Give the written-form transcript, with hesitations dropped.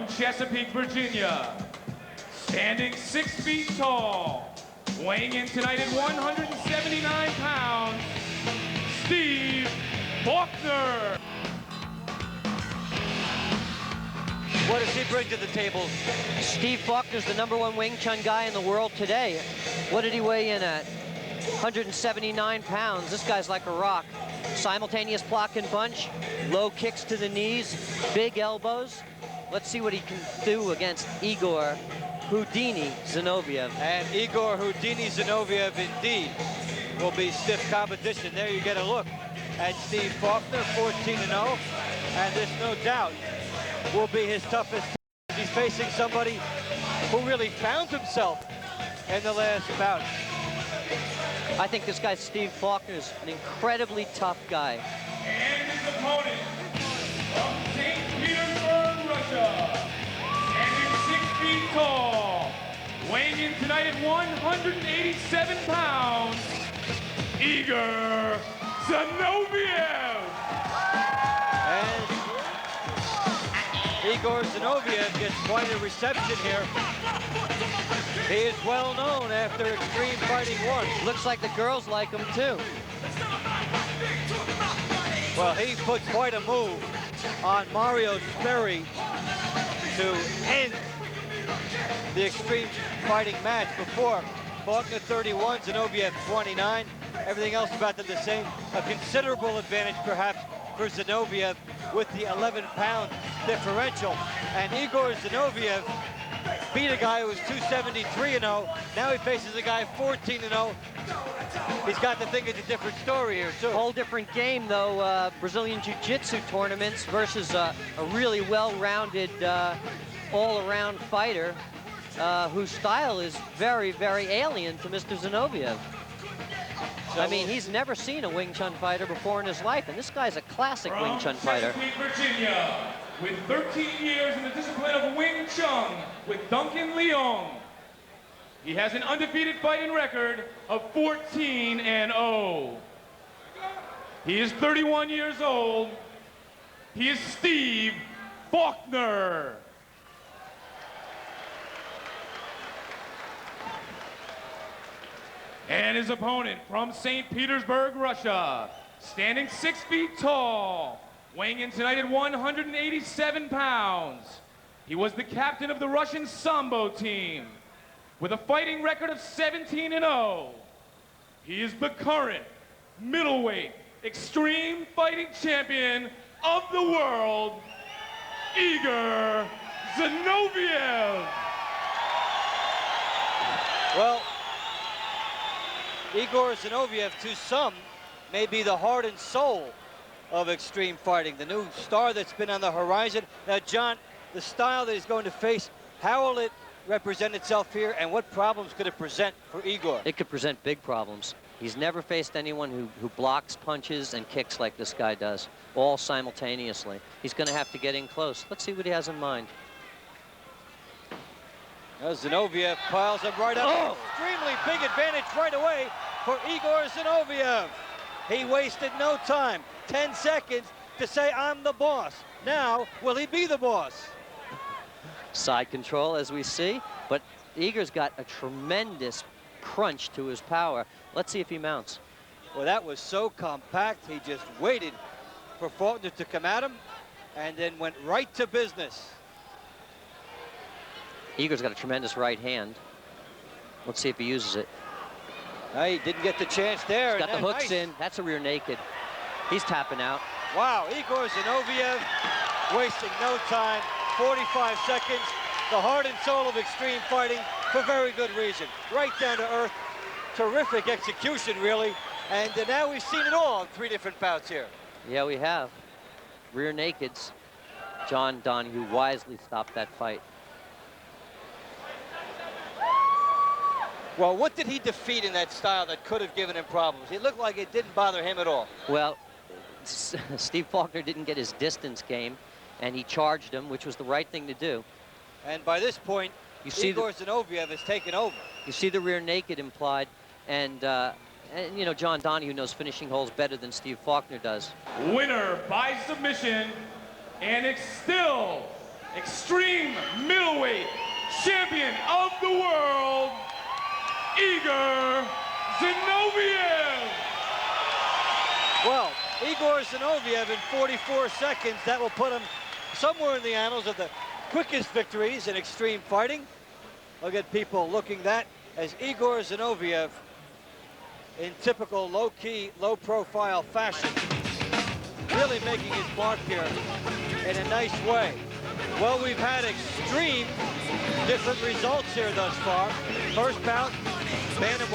from Chesapeake, Virginia, standing 6 feet tall, weighing in tonight at 179 pounds, Steve Falkner. What does he bring to the table? Steve Falkner's the #1 Wing Chun guy in the world today. What did he weigh in at? 179 pounds. This guy's like a rock. Simultaneous block and punch, low kicks to the knees, big elbows. Let's see what he can do against Igor Houdini Zinoviev. And Igor Houdini Zinoviev indeed will be stiff competition. There you get a look at Steve Falkner, 14-0, and this no doubt will be his toughest. He's facing somebody who really found himself in the last bout. I think this guy, Steve Falkner, is an incredibly tough guy. And his opponent from St. Petersburg, Russia, standing 6 feet tall, weighing in tonight at 187 pounds, Igor Zinoviev. And Igor Zinoviev gets quite a reception here. He is well known after Extreme Fighting 1. Looks like the girls like him too. Well, he put quite a move on Mario Sperry to end the Extreme Fighting match before. Falkner 31, Zinoviev 29. Everything else about the same. A considerable advantage perhaps for Zinoviev with the 11-pound differential. And Igor Zinoviev beat a guy who was 273-0. Now he faces a guy 14-0. He's got to think it's a different story here, too. Whole different game, though. Brazilian Jiu-Jitsu tournaments versus a really well-rounded, all-around fighter whose style is very, very alien to Mr. Zinoviev. I mean, he's never seen a Wing Chun fighter before in his life, and this guy's a classic Wing Chun fighter. From Chesapeake, Virginia, with 13 years in the discipline of Wing Chun with Duncan Leong. He has an undefeated fighting record of 14-0. He is 31 years old. He is Steve Falkner. And his opponent from St. Petersburg, Russia, standing 6 feet tall, weighing in tonight at 187 pounds. He was the captain of the Russian Sambo team with a fighting record of 17-0. He is the current middleweight extreme fighting champion of the world, Igor Zinoviev. Well, Igor Zinoviev, to some, may be the heart and soul of extreme fighting, the new star that's been on the horizon. Now, John, the style that he's going to face, how will it represent itself here, and what problems could it present for Igor? It could present big problems. He's never faced anyone who blocks punches and kicks like this guy does, all simultaneously. He's going to have to get in close. Let's see what he has in mind. Now Zinoviev piles him right up. Oh! Extremely big advantage right away for Igor Zinoviev. He wasted no time, 10 seconds to say, I'm the boss. Now, will he be the boss? Side control, as we see, but Igor's got a tremendous crunch to his power. Let's see if he mounts. Well, that was so compact. He just waited for Falkner to come at him and then went right to business. Igor's got a tremendous right hand. Let's see if he uses it. No, he didn't get the chance there. He's got the hooks in. That's a rear naked. He's tapping out. Wow, Igor Zinoviev wasting no time. 45 seconds. The heart and soul of extreme fighting for very good reason. Right down to earth. Terrific execution, really. And now we've seen it all in 3 different bouts here. Yeah, we have. Rear nakeds. John Donahue wisely stopped that fight. Well, what did he defeat in that style that could have given him problems? It looked like it didn't bother him at all. Well, Steve Falkner didn't get his distance game, and he charged him, which was the right thing to do. And by this point, Igor Zinoviev has taken over. You see the rear naked implied, and you know, John Donahue knows finishing holes better than Steve Falkner does. Winner by submission, and it's still extreme middleweight champion of the world, Igor Zinoviev. Well, Igor Zinoviev in 44 seconds, that will put him somewhere in the annals of the quickest victories in extreme fighting. Look at people looking that as Igor Zinoviev, in typical low-key, low-profile fashion, really making his mark here in a nice way. Well, we've had extreme different results here thus far. First bout, bantamweight.